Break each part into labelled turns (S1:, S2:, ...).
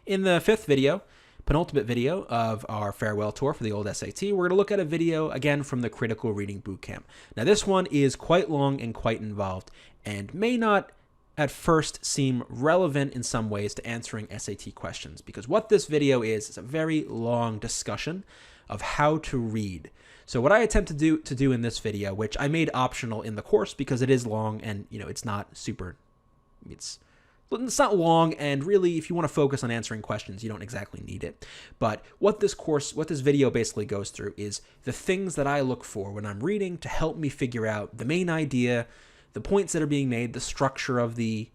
S1: In the fifth video, penultimate video of our farewell tour for the old SAT, we're going to look at a video, again, from the Critical Reading Bootcamp. Now, this one is quite long and quite involved, and may not at first seem relevant in some ways to answering SAT questions, because what this video is a very long discussion of how to read. So what I attempt to do in this video, which I made optional in the course because it is long and, it's not super, it's not long, and really, if you want to focus on answering questions, you don't exactly need it. But what this video basically goes through is the things that I look for when I'm reading to help me figure out the main idea, the points that are being made, the structure of the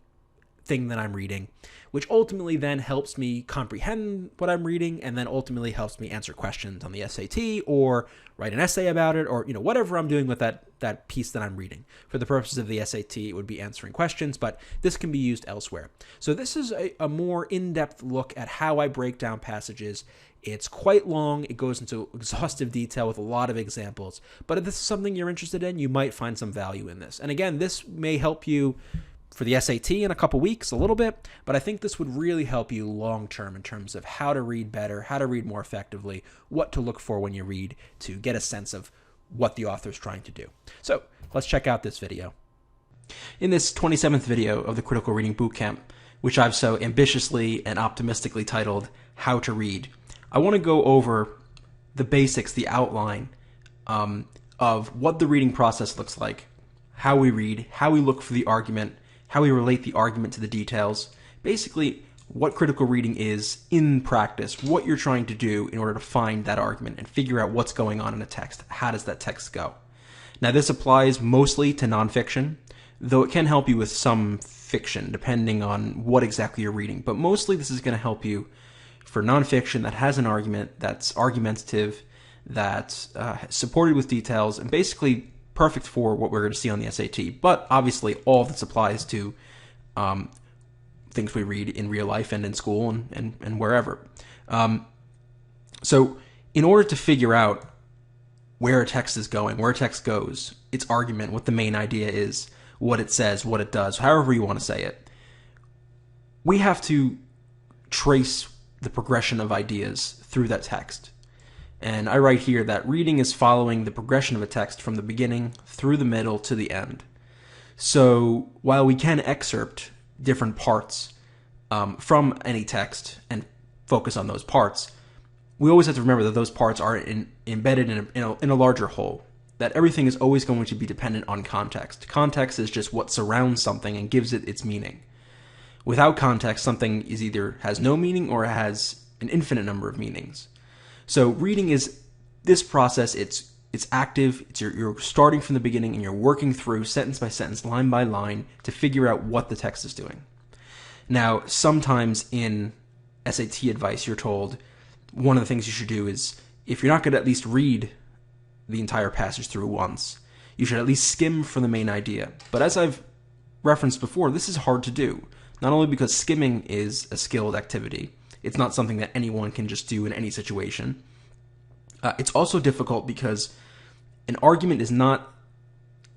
S1: thing that I'm reading, which ultimately then helps me comprehend what I'm reading, and then ultimately helps me answer questions on the SAT or write an essay about it, or whatever I'm doing with that piece that I'm reading. For the purposes of the SAT, it would be answering questions, but this can be used elsewhere. So this is a more in-depth look at how I break down passages. It's quite long. It goes into exhaustive detail with a lot of examples. But if this is something you're interested in, you might find some value in this. And again, this may help you for the SAT in a couple weeks, a little bit, but I think this would really help you long-term in terms of how to read better, how to read more effectively, what to look for when you read to get a sense of what the author's trying to do. So let's check out this video. In this 27th video of the Critical Reading Bootcamp, which I've so ambitiously and optimistically titled How to Read, I want to go over the basics, the outline of what the reading process looks like, how we read, how we look for the argument, how we relate the argument to the details, basically what critical reading is in practice, what you're trying to do in order to find that argument and figure out what's going on in a text. How does that text go? Now, this applies mostly to nonfiction, though it can help you with some fiction, depending on what exactly you're reading. But mostly this is going to help you for nonfiction that has an argument, that's argumentative, that's supported with details, and basically perfect for what we're going to see on the SAT. But obviously all of this applies to things we read in real life and in school and wherever. So in order to figure out where a text is going, where a text goes, its argument, what the main idea is, what it says, what it does, however you want to say it, we have to trace the progression of ideas through that text. And I write here that reading is following the progression of a text from the beginning through the middle to the end. So while we can excerpt different parts from any text and focus on those parts, we always have to remember that those parts are embedded in a larger whole, that everything is always going to be dependent on context. Context is just what surrounds something and gives it its meaning. Without context, something is either has no meaning or has an infinite number of meanings. So reading is this process. It's active. You're starting from the beginning and you're working through sentence by sentence, line by line to figure out what the text is doing. Now, sometimes in SAT advice, you're told one of the things you should do is, if you're not going to at least read the entire passage through once, you should at least skim for the main idea. But as I've referenced before, this is hard to do, not only because skimming is a skilled activity. It's not something that anyone can just do in any situation. It's also difficult because an argument is not,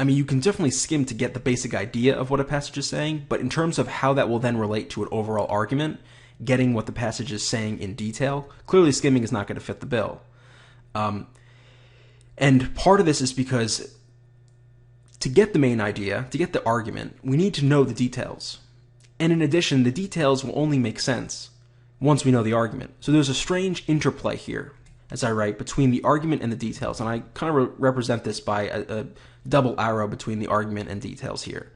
S1: you can definitely skim to get the basic idea of what a passage is saying, but in terms of how that will then relate to an overall argument, getting what the passage is saying in detail, clearly skimming is not going to fit the bill. And part of this is because to get the main idea, to get the argument, we need to know the details. And in addition, the details will only make sense once we know the argument. So there's a strange interplay here, as I write, between the argument and the details. And I kind of represent this by a double arrow between the argument and details here.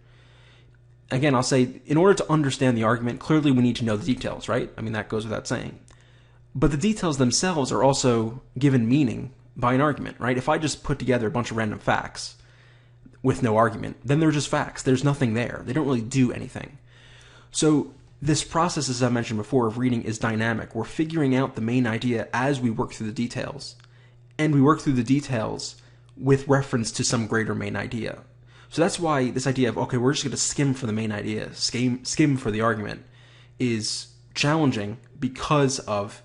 S1: Again, I'll say, in order to understand the argument, clearly we need to know the details, right? That goes without saying. But the details themselves are also given meaning by an argument, right? If I just put together a bunch of random facts with no argument, then they're just facts. There's nothing there. They don't really do anything. So this process, as I mentioned before, of reading is dynamic. We're figuring out the main idea as we work through the details. And we work through the details with reference to some greater main idea. So that's why this idea of, okay, we're just going to skim for the main idea, skim for the argument, is challenging because of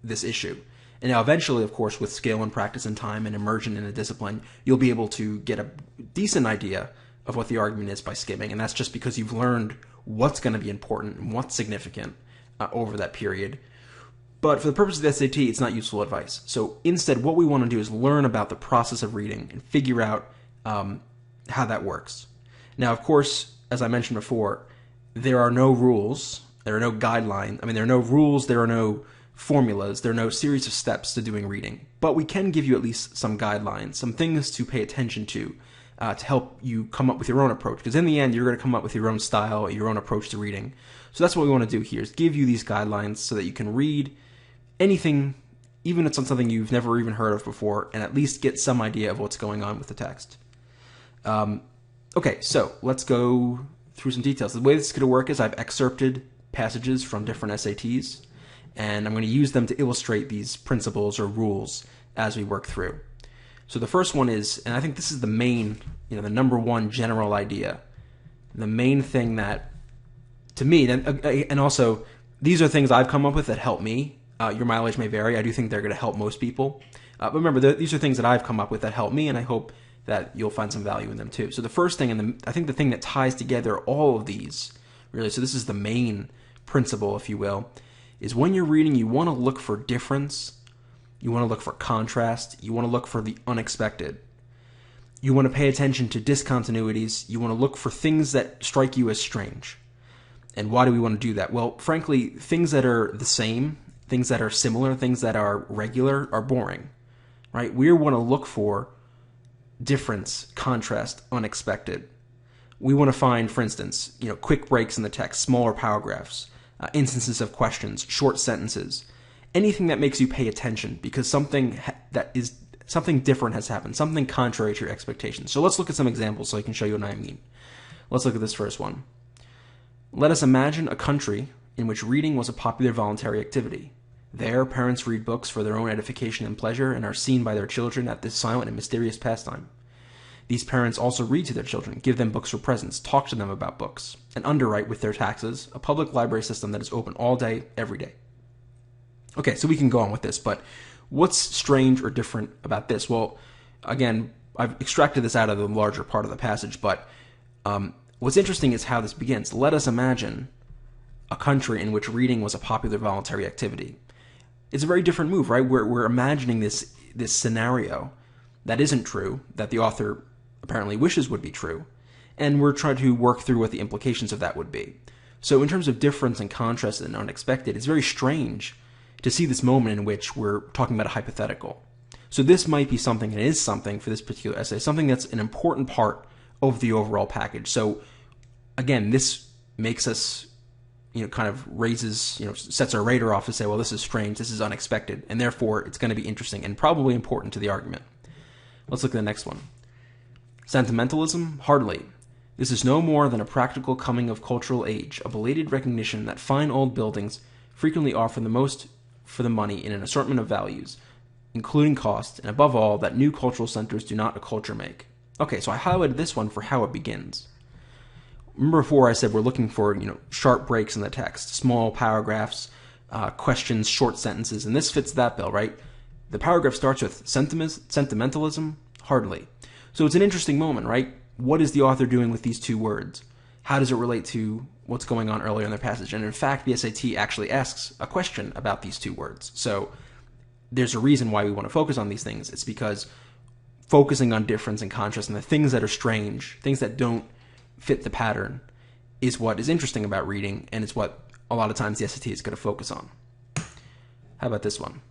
S1: this issue. And now eventually, of course, with skill and practice and time and immersion in a discipline, you'll be able to get a decent idea of what the argument is by skimming. And that's just because you've learned what's going to be important and what's significant over that period. But for the purpose of the SAT, it's not useful advice. So instead, what we want to do is learn about the process of reading and figure out how that works. Now, of course, as I mentioned before, there are no rules, there are no guidelines. I mean, there are no rules, there are no formulas, there are no series of steps to doing reading. But we can give you at least some guidelines, some things to pay attention to help you come up with your own approach. Because in the end, you're going to come up with your own style, your own approach to reading. So that's what we want to do here, is give you these guidelines so that you can read anything, even if it's on something you've never even heard of before, and at least get some idea of what's going on with the text. Okay, so let's go through some details. The way this is going to work is I've excerpted passages from different SATs, and I'm going to use them to illustrate these principles or rules as we work through. So the first one is, and I think this is the main, the number one general idea, the main thing that, to me, and also these are things I've come up with that help me. Your mileage may vary. I do think they're going to help most people. But remember, these are things that I've come up with that help me, and I hope that you'll find some value in them too. So the first thing, and I think the thing that ties together all of these, really, so this is the main principle, if you will, is when you're reading, you want to look for difference, you want to look for contrast, you want to look for the unexpected. You want to pay attention to discontinuities, you want to look for things that strike you as strange. And why do we want to do that? Well, frankly, things that are the same, things that are similar, things that are regular are boring, right? We want to look for difference, contrast, unexpected. We want to find, for instance, quick breaks in the text, smaller paragraphs, instances of questions, short sentences, anything that makes you pay attention because something different has happened, something contrary to your expectations. So let's look at some examples so I can show you what I mean. Let's look at this first one. Let us imagine a country in which reading was a popular voluntary activity. There, parents read books for their own edification and pleasure and are seen by their children at this silent and mysterious pastime. These parents also read to their children, give them books for presents, talk to them about books, and underwrite with their taxes a public library system that is open all day, every day. Okay, so we can go on with this, but what's strange or different about this? Well, again, I've extracted this out of the larger part of the passage, but what's interesting is how this begins. Let us imagine a country in which reading was a popular voluntary activity. It's a very different move, right? We're imagining this scenario that isn't true, that the author apparently wishes would be true, and we're trying to work through what the implications of that would be. So in terms of difference and contrast and unexpected, it's very strange to see this moment in which we're talking about a hypothetical. So this might be something, and it is something for this particular essay, something that's an important part of the overall package. So again, this makes us kind of raises, sets our radar off to say, well, this is strange, this is unexpected, and therefore it's going to be interesting and probably important to the argument. Let's look at the next one. Sentimentalism? Hardly. This is no more than a practical coming of cultural age, a belated recognition that fine old buildings frequently offer the most for the money in an assortment of values, including cost, and above all, that new cultural centers do not a culture make. Okay, so I highlighted this one for how it begins. Remember before I said we're looking for, sharp breaks in the text, small paragraphs, questions, short sentences, and this fits that bill, right? The paragraph starts with sentimentalism? Hardly. So it's an interesting moment, right? What is the author doing with these two words? How does it relate to what's going on earlier in the passage? And in fact, the SAT actually asks a question about these two words. So there's a reason why we want to focus on these things. It's because focusing on difference and contrast and the things that are strange, things that don't fit the pattern, is what is interesting about reading, and it's what a lot of times the SAT is going to focus on. How about this one?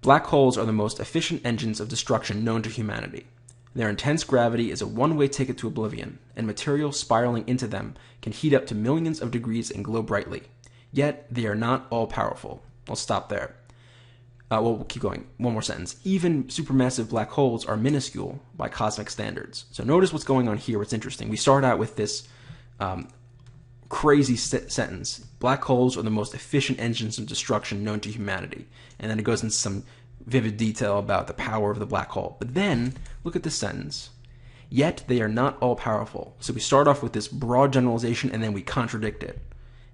S1: Black holes are the most efficient engines of destruction known to humanity. Their intense gravity is a one-way ticket to oblivion, and material spiraling into them can heat up to millions of degrees and glow brightly. Yet, they are not all-powerful. I'll stop there. We'll keep going. One more sentence. Even supermassive black holes are minuscule by cosmic standards. So notice what's going on here. What's interesting. We start out with this crazy sentence. Black holes are the most efficient engines of destruction known to humanity. And then it goes into some vivid detail about the power of the black hole. But then, look at this sentence. Yet they are not all-powerful. So we start off with this broad generalization, and then we contradict it.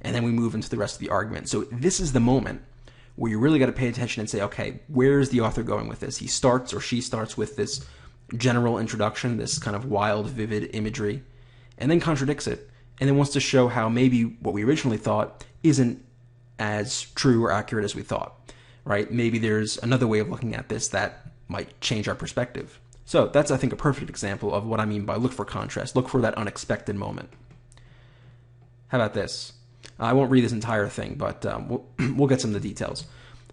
S1: And then we move into the rest of the argument. So this is the moment where you really got to pay attention and say, okay, where's the author going with this? He starts, or she starts, with this general introduction, this kind of wild, vivid imagery, and then contradicts it, and then wants to show how maybe what we originally thought isn't as true or accurate as we thought, right? Maybe there's another way of looking at this that might change our perspective. So that's, I think, a perfect example of what I mean by look for contrast. Look for that unexpected moment. How about this? I won't read this entire thing, but we'll get some of the details.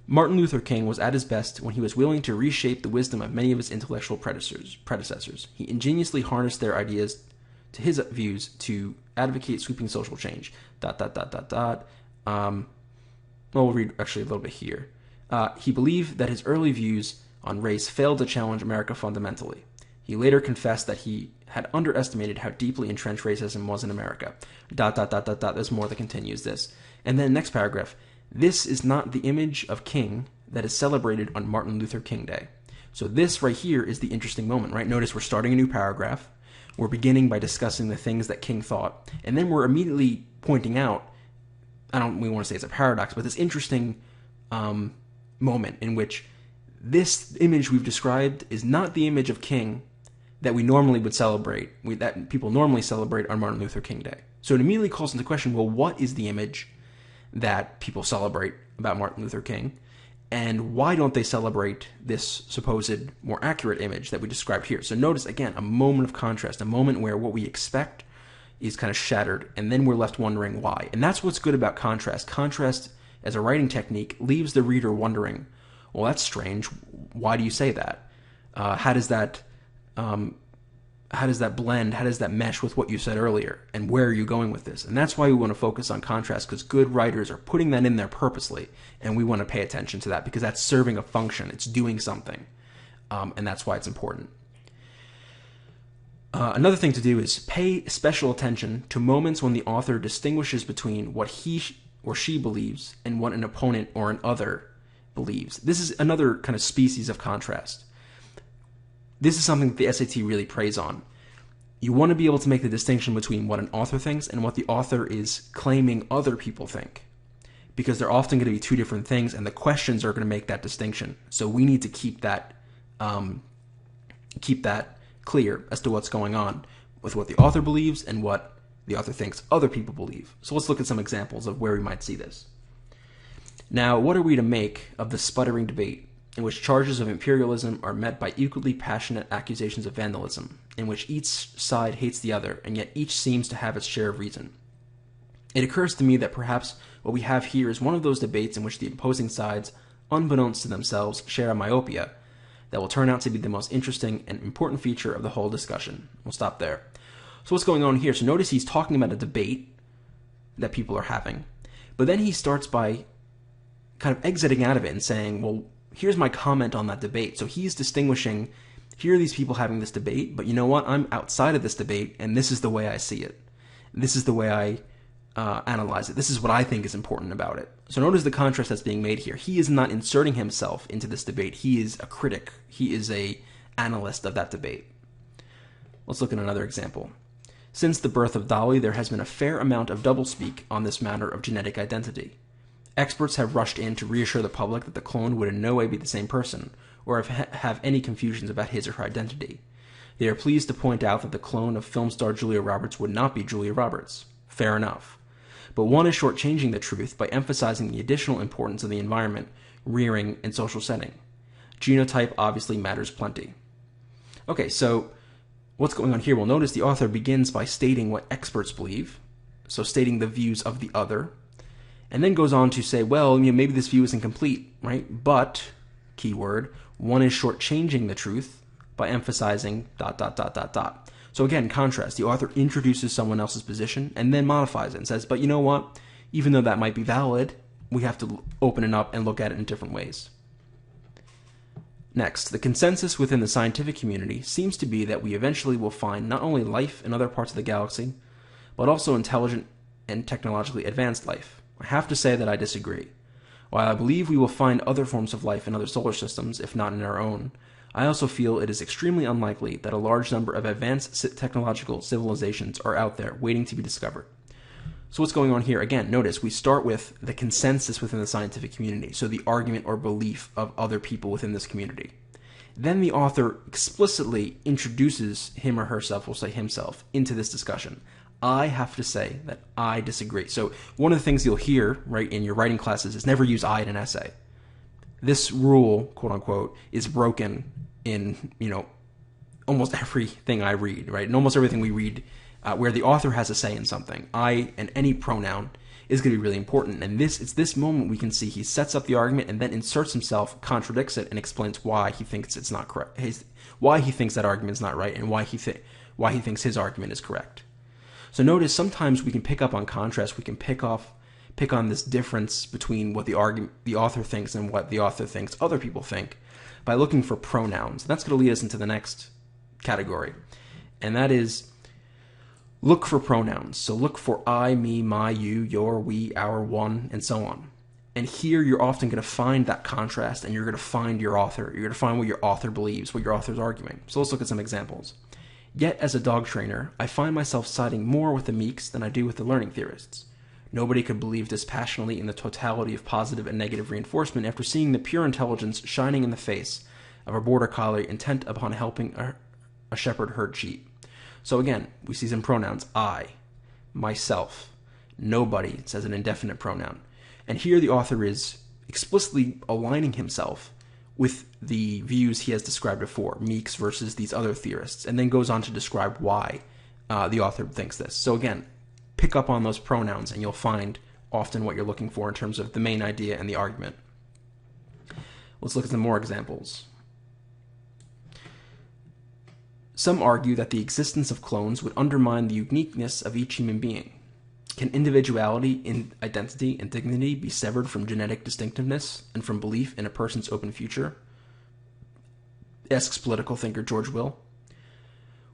S1: Martin Luther King was at his best when he was willing to reshape the wisdom of many of his intellectual predecessors. He ingeniously harnessed their ideas to his views to advocate sweeping social change. ... Well, we'll read actually a little bit here. He believed that his early views on race failed to challenge America fundamentally. He later confessed that he had underestimated how deeply entrenched racism was in America. ... There's more that continues this. And then next paragraph. This is not the image of King that is celebrated on Martin Luther King Day. So this right here is the interesting moment, right? Notice we're starting a new paragraph. We're beginning by discussing the things that King thought. And then we're immediately pointing out, we want to say it's a paradox, but this interesting moment in which this image we've described is not the image of King that we normally would celebrate, that people normally celebrate on Martin Luther King Day. So it immediately calls into question, well, what is the image that people celebrate about Martin Luther King, and why don't they celebrate this supposed more accurate image that we described here? So notice, again, a moment of contrast, a moment where what we expect is kind of shattered, and then we're left wondering why. And that's what's good about contrast. Contrast, as a writing technique, leaves the reader wondering, well, that's strange. Why do you say that? How does that blend? How does that mesh with what you said earlier? And where are you going with this? And that's why we want to focus on contrast, because good writers are putting that in there purposely, and we want to pay attention to that because that's serving a function. It's doing something, and that's why it's important. Another thing to do is pay special attention to moments when the author distinguishes between what he or she believes and what an opponent or an other believes. This is another kind of species of contrast. This is something that the SAT really preys on. You want to be able to make the distinction between what an author thinks and what the author is claiming other people think, because they're often going to be two different things, and the questions are going to make that distinction. So we need to keep that clear as to what's going on with what the author believes and what the author thinks other people believe. So let's look at some examples of where we might see this. Now, what are we to make of the sputtering debate in which charges of imperialism are met by equally passionate accusations of vandalism, in which each side hates the other, and yet each seems to have its share of reason? It occurs to me that perhaps what we have here is one of those debates in which the opposing sides, unbeknownst to themselves, share a myopia that will turn out to be the most interesting and important feature of the whole discussion. We'll stop there. So what's going on here? So notice he's talking about a debate that people are having, but then he starts by kind of exiting out of it and saying, well, here's my comment on that debate. So he's distinguishing, here are these people having this debate, but you know what? I'm outside of this debate, and this is the way I see it. This is the way I analyze it. This is what I think is important about it. So notice the contrast that's being made here. He is not inserting himself into this debate. He is a critic. He is a analyst of that debate. Let's look at another example. Since the birth of Dolly, there has been a fair amount of doublespeak on this matter of genetic identity. Experts have rushed in to reassure the public that the clone would in no way be the same person, or have any confusions about his or her identity. They are pleased to point out that the clone of film star Julia Roberts would not be Julia Roberts. Fair enough. But one is shortchanging the truth by emphasizing the additional importance of the environment, rearing, and social setting. Genotype obviously matters plenty. Okay, so what's going on here? Well, notice the author begins by stating what experts believe, so stating the views of the other, and then goes on to say, well, maybe this view is incomplete, right? But, keyword, one is shortchanging the truth by emphasizing ... So again, contrast. The author introduces someone else's position and then modifies it and says, but you know what? Even though that might be valid, we have to open it up and look at it in different ways. Next, the consensus within the scientific community seems to be that we eventually will find not only life in other parts of the galaxy, but also intelligent and technologically advanced life. I have to say that I disagree. While I believe we will find other forms of life in other solar systems, if not in our own, I also feel it is extremely unlikely that a large number of advanced technological civilizations are out there waiting to be discovered. So what's going on here? Again, notice we start with the consensus within the scientific community, so the argument or belief of other people within this community. Then the author explicitly introduces him or herself, we'll say himself, into this discussion. I have to say that I disagree. So one of the things you'll hear, right, in your writing classes is never use I in an essay. This rule, quote unquote, is broken in, almost everything I read, right? In almost everything we read where the author has a say in something. I and any pronoun is going to be really important. And it's this moment we can see he sets up the argument and then inserts himself, contradicts it, and explains why he thinks it's not correct, why he thinks that argument is not right, and why he thinks his argument is correct. So notice sometimes we can pick up on contrast. We can pick on this difference between what the author thinks and what the author thinks other people think by looking for pronouns. And that's going to lead us into the next category, and that is look for pronouns. So look for I, me, my, you, your, we, our, one, and so on. And here you're often going to find that contrast, and you're going to find your author. You're going to find what your author believes, what your author's arguing. So let's look at some examples. Yet, as a dog trainer, I find myself siding more with the Meeks than I do with the learning theorists. Nobody could believe dispassionately in the totality of positive and negative reinforcement after seeing the pure intelligence shining in the face of a border collie intent upon helping a shepherd herd sheep. So again, we see some pronouns. I, myself, nobody, it says an indefinite pronoun. And here the author is explicitly aligning himself with the views he has described before, Meeks versus these other theorists, and then goes on to describe why the author thinks this. So again, pick up on those pronouns and you'll find often what you're looking for in terms of the main idea and the argument. Let's look at some more examples. Some argue that the existence of clones would undermine the uniqueness of each human being. Can individuality, identity, and dignity be severed from genetic distinctiveness and from belief in a person's open future? Asks political thinker George Will.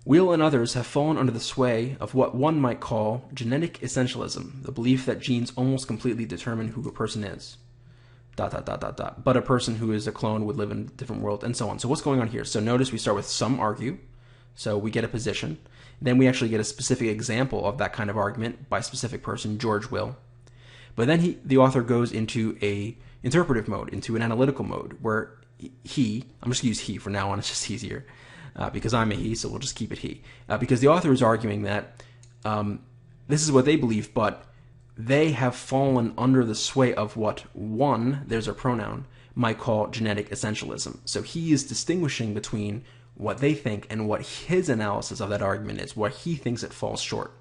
S1: Will and others have fallen under the sway of what one might call genetic essentialism, the belief that genes almost completely determine who a person is. ... But a person who is a clone would live in a different world, and so on. So what's going on here? So notice we start with some argue. So we get a position. Then we actually get a specific example of that kind of argument by a specific person, George Will. But then the author goes into a interpretive mode, into an analytical mode, where I'm just going to use he for now on, it's just easier, because I'm a he, so we'll just keep it he. Because the author is arguing that this is what they believe, but they have fallen under the sway of what one, there's a pronoun, might call genetic essentialism. So he is distinguishing between what they think and what his analysis of that argument is, where he thinks it falls short.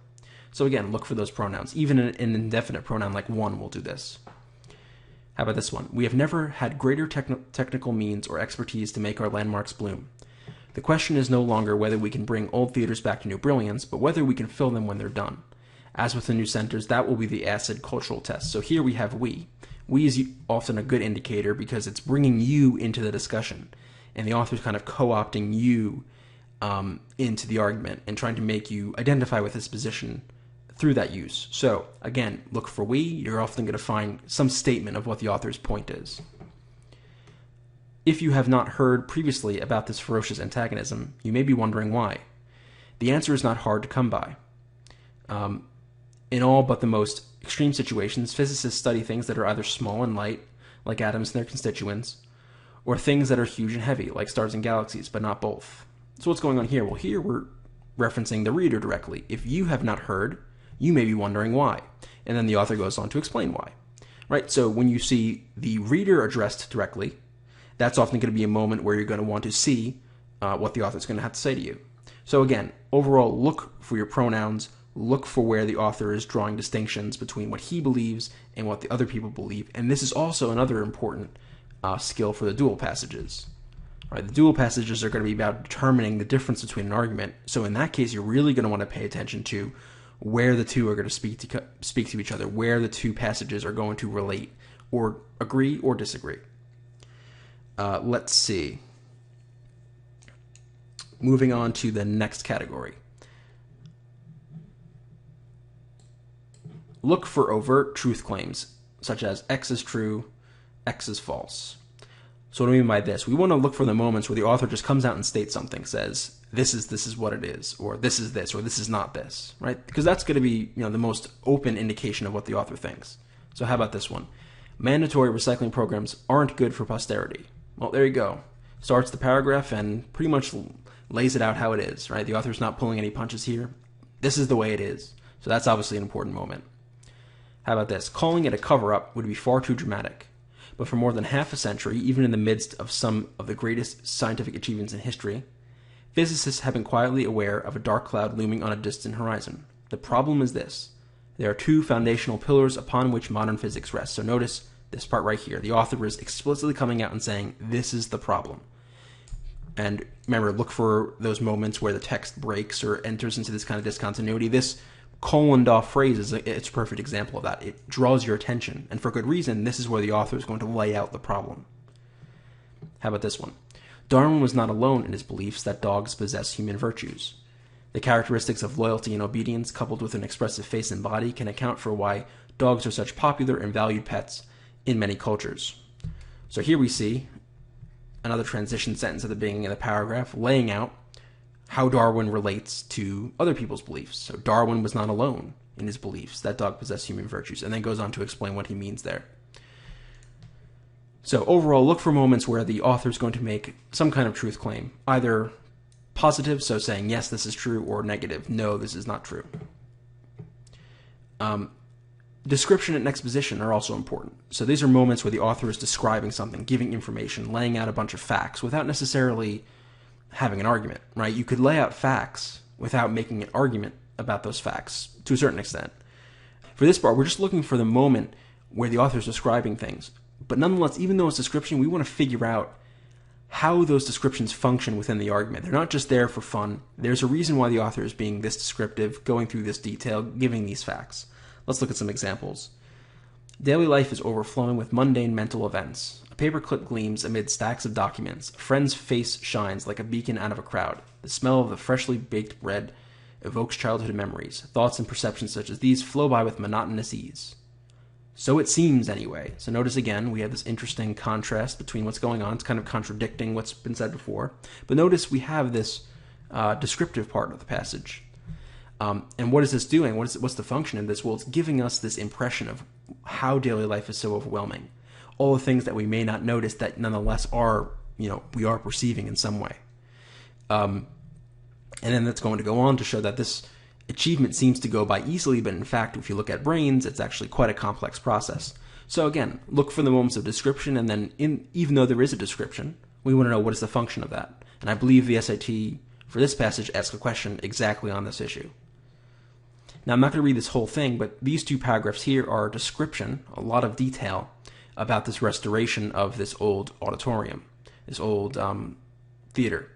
S1: So again, look for those pronouns. Even an indefinite pronoun like one will do this. How about this one? We have never had greater technical means or expertise to make our landmarks bloom. The question is no longer whether we can bring old theaters back to new brilliance, but whether we can fill them when they're done. As with the new centers, that will be the acid cultural test. So here we have we. We is often a good indicator because it's bringing you into the discussion. And the author's kind of co-opting you into the argument and trying to make you identify with his position through that use. So, again, look for we. You're often going to find some statement of what the author's point is. If you have not heard previously about this ferocious antagonism, you may be wondering why. The answer is not hard to come by. In all but the most extreme situations, physicists study things that are either small and light, like atoms and their constituents, or things that are huge and heavy, like stars and galaxies, but not both. So what's going on here? Well, here we're referencing the reader directly. If you have not heard, you may be wondering why. And then the author goes on to explain why. Right? So when you see the reader addressed directly, that's often going to be a moment where you're going to want to see what the author's going to have to say to you. So again, overall, look for your pronouns. Look for where the author is drawing distinctions between what he believes and what the other people believe. And this is also another important skill for the dual passages. Right, the dual passages are going to be about determining the difference between an argument. So in that case, you're really going to want to pay attention to where the two are going to speak to each other, where the two passages are going to relate or agree or disagree. Let's see. Moving on to the next category. Look for overt truth claims, such as X is true, X is false. So what do I mean by this? We want to look for the moments where the author just comes out and states something, says, this is what it is, or this is this, or this is not this, right? Because that's going to be, the most open indication of what the author thinks. So how about this one? Mandatory recycling programs aren't good for posterity. Well, there you go. Starts the paragraph and pretty much lays it out how it is, right? The author's not pulling any punches here. This is the way it is. So that's obviously an important moment. How about this? Calling it a cover-up would be far too dramatic. But for more than half a century, even in the midst of some of the greatest scientific achievements in history, physicists have been quietly aware of a dark cloud looming on a distant horizon. The problem is this. There are two foundational pillars upon which modern physics rests. So notice this part right here. The author is explicitly coming out and saying, this is the problem. And remember, look for those moments where the text breaks or enters into this kind of discontinuity. This coloned off phrase is it's a perfect example of that. It draws your attention. And for good reason, this is where the author is going to lay out the problem. How about this one? Darwin was not alone in his beliefs that dogs possess human virtues. The characteristics of loyalty and obedience, coupled with an expressive face and body, can account for why dogs are such popular and valued pets in many cultures. So here we see another transition sentence at the beginning of the paragraph, laying out how Darwin relates to other people's beliefs. So Darwin was not alone in his beliefs that dogs possess human virtues, and then goes on to explain what he means there. So overall, look for moments where the author is going to make some kind of truth claim, either positive, so saying, yes, this is true, or negative, no, this is not true. Description and exposition are also important. So these are moments where the author is describing something, giving information, laying out a bunch of facts without necessarily having an argument, right? You could lay out facts without making an argument about those facts to a certain extent. For this part, we're just looking for the moment where the author is describing things. But nonetheless, even though it's description, we want to figure out how those descriptions function within the argument. They're not just there for fun. There's a reason why the author is being this descriptive, going through this detail, giving these facts. Let's look at some examples. Daily life is overflowing with mundane mental events. A paperclip gleams amid stacks of documents. A friend's face shines like a beacon out of a crowd. The smell of the freshly baked bread evokes childhood memories. Thoughts and perceptions such as these flow by with monotonous ease. So it seems, anyway. So notice again, we have this interesting contrast between what's going on. It's kind of contradicting what's been said before. But notice we have this descriptive part of the passage. And what is this doing? What's the function of this? Well, it's giving us this impression of how daily life is so overwhelming. All the things that we may not notice that nonetheless are, we are perceiving in some way. And then that's going to go on to show that this achievement seems to go by easily, but in fact, if you look at brains, it's actually quite a complex process. So again, look for the moments of description, and then even though there is a description, we want to know what is the function of that. And I believe the SAT for this passage asks a question exactly on this issue. Now, I'm not going to read this whole thing, but these two paragraphs here are a description, a lot of detail about this restoration of this old auditorium, this old theater.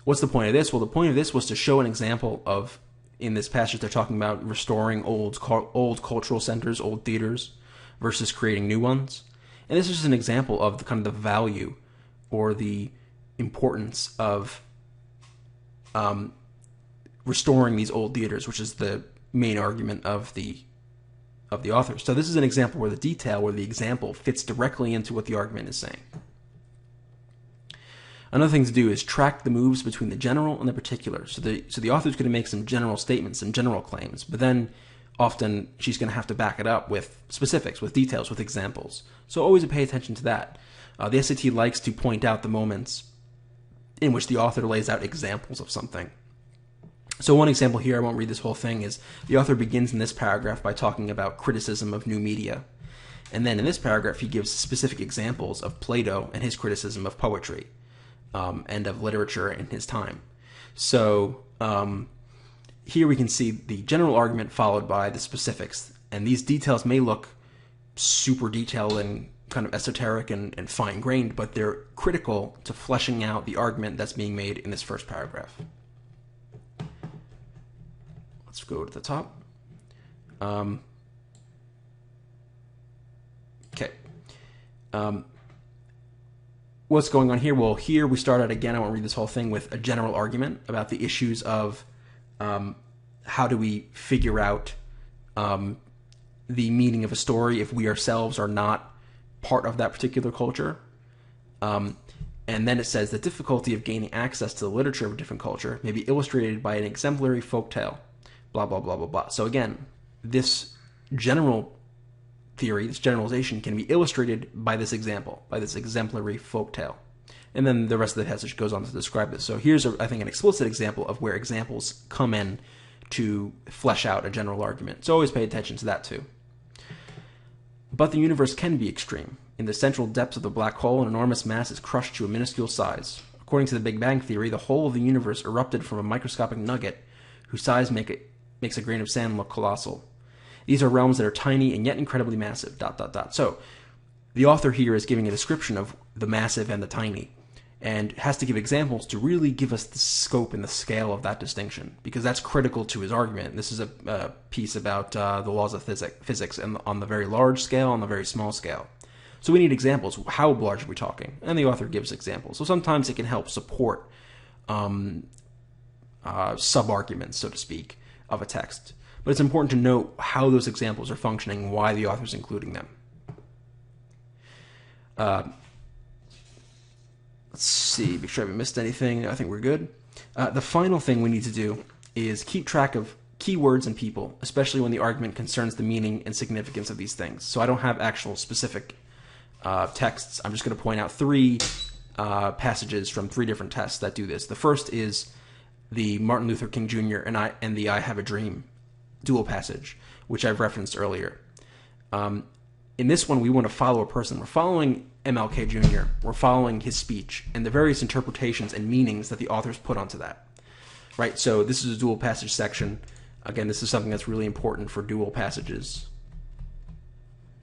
S1: What's the point of this? Well, the point of this was to show an example of, in this passage, they're talking about restoring old cultural centers, old theaters, versus creating new ones. And this is just an example of the kind of the value or the importance of restoring these old theaters, which is the main argument of the author. So this is an example where the example fits directly into what the argument is saying. Another thing to do is track the moves between the general and the particular. So the author's going to make some general statements and general claims, but then often she's going to have to back it up with specifics, with details, with examples. So always pay attention to that. The SAT likes to point out the moments in which the author lays out examples of something. So one example here, I won't read this whole thing, is the author begins in this paragraph by talking about criticism of new media. And then in this paragraph, he gives specific examples of Plato and his criticism of poetry. And of literature in his time. So here we can see the general argument followed by the specifics. And these details may look super detailed and kind of esoteric and fine-grained, but they're critical to fleshing out the argument that's being made in this first paragraph. Let's go to the top. Okay. What's going on here? Well, here we start out again, I won't read this whole thing, with a general argument about the issues of how do we figure out the meaning of a story if we ourselves are not part of that particular culture. And then it says the difficulty of gaining access to the literature of a different culture may be illustrated by an exemplary folktale, blah, blah, blah, blah, blah. So again, this general theory, this generalization, can be illustrated by this example, by this exemplary folktale. And then the rest of the passage goes on to describe this. So here's, I think, an explicit example of where examples come in to flesh out a general argument. So always pay attention to that too. But the universe can be extreme. In the central depths of the black hole, an enormous mass is crushed to a minuscule size. According to the Big Bang Theory, the whole of the universe erupted from a microscopic nugget whose size makes a grain of sand look colossal. These are realms that are tiny and yet incredibly massive, ... So, the author here is giving a description of the massive and the tiny, and has to give examples to really give us the scope and the scale of that distinction, because that's critical to his argument. This is a piece about the laws of physics, and on the very large scale, on the very small scale. So we need examples. How large are we talking? And the author gives examples. So sometimes it can help support sub-arguments, so to speak, of a text. But it's important to note how those examples are functioning, why the author's including them. Let's see, make sure I haven't missed anything. I think we're good. The final thing we need to do is keep track of keywords and people, especially when the argument concerns the meaning and significance of these things. So I don't have actual specific texts. I'm just going to point out three passages from three different texts that do this. The first is the Martin Luther King Jr. and the I Have a Dream dual passage, which I've referenced earlier. In this one, we want to follow a person. We're following MLK Jr. We're following his speech and the various interpretations and meanings that the authors put onto that. Right? So this is a dual passage section. Again, this is something that's really important for dual passages.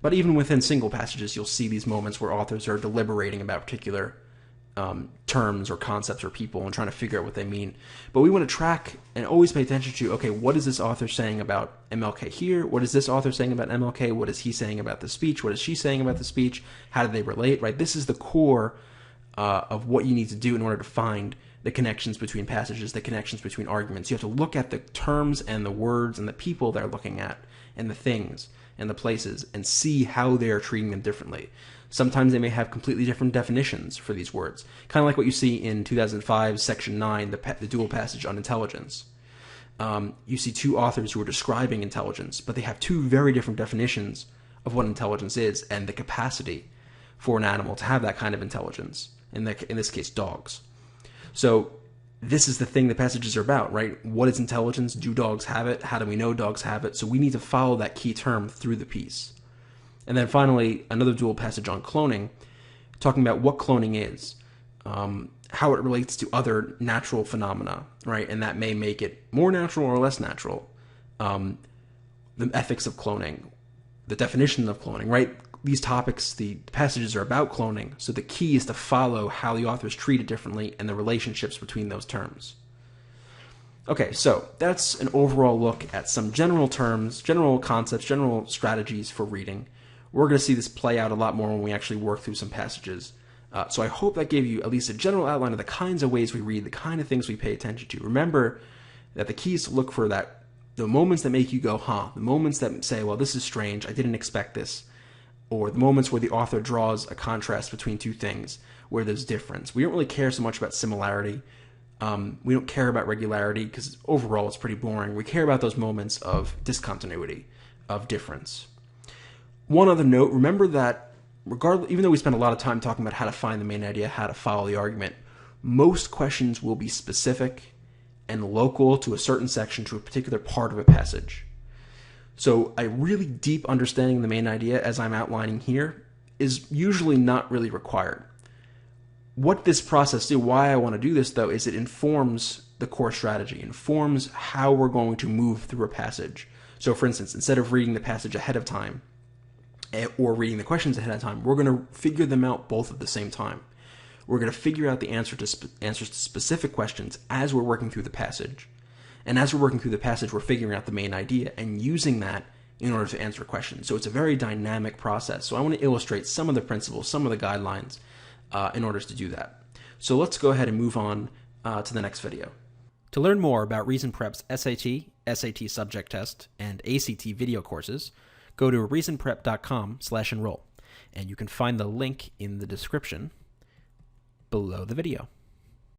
S1: But even within single passages, you'll see these moments where authors are deliberating about particular terms or concepts or people and trying to figure out what they mean. But we want to track and always pay attention to, okay, what is this author saying about MLK here? What is this author saying about MLK? What is he saying about the speech? What is she saying about the speech? How do they relate, right? This is the core of what you need to do in order to find the connections between passages, the connections between arguments. You have to look at the terms and the words and the people they're looking at and the things and the places and see how they're treating them differently. Sometimes they may have completely different definitions for these words, kind of like what you see in 2005, Section 9, the dual passage on intelligence. You see two authors who are describing intelligence, but they have two very different definitions of what intelligence is and the capacity for an animal to have that kind of intelligence, in this case, dogs. So this is the thing the passages are about, right? What is intelligence? Do dogs have it? How do we know dogs have it? So we need to follow that key term through the piece. And then finally, another dual passage on cloning, talking about what cloning is, how it relates to other natural phenomena, right? And that may make it more natural or less natural. The ethics of cloning, the definition of cloning, right? These topics, the passages are about cloning, so the key is to follow how the authors treat it differently and the relationships between those terms. Okay, so that's an overall look at some general terms, general concepts, general strategies for reading. We're going to see this play out a lot more when we actually work through some passages. So I hope that gave you at least a general outline of the kinds of ways we read, the kind of things we pay attention to. Remember that the key is to look for the moments that make you go, huh, the moments that say, well, this is strange, I didn't expect this, or the moments where the author draws a contrast between two things where there's difference. We don't really care so much about similarity. We don't care about regularity because overall it's pretty boring. We care about those moments of discontinuity, of difference. One other note, remember that even though we spend a lot of time talking about how to find the main idea, how to follow the argument, most questions will be specific and local to a certain section, to a particular part of a passage. So a really deep understanding of the main idea, as I'm outlining here, is usually not really required. What this process do, why I want to do this though, is it informs the core strategy, informs how we're going to move through a passage. So for instance, instead of reading the passage ahead of time, or reading the questions ahead of time, we're going to figure them out both at the same time. We're going to figure out the answers to specific questions as we're working through the passage. And as we're working through the passage, we're figuring out the main idea and using that in order to answer questions. So it's a very dynamic process. So I want to illustrate some of the principles, some of the guidelines in order to do that. So let's go ahead and move on to the next video. To learn more about Reason Prep's SAT, SAT subject test, and ACT video courses, go to reasonprep.com/enroll, and you can find the link in the description below the video.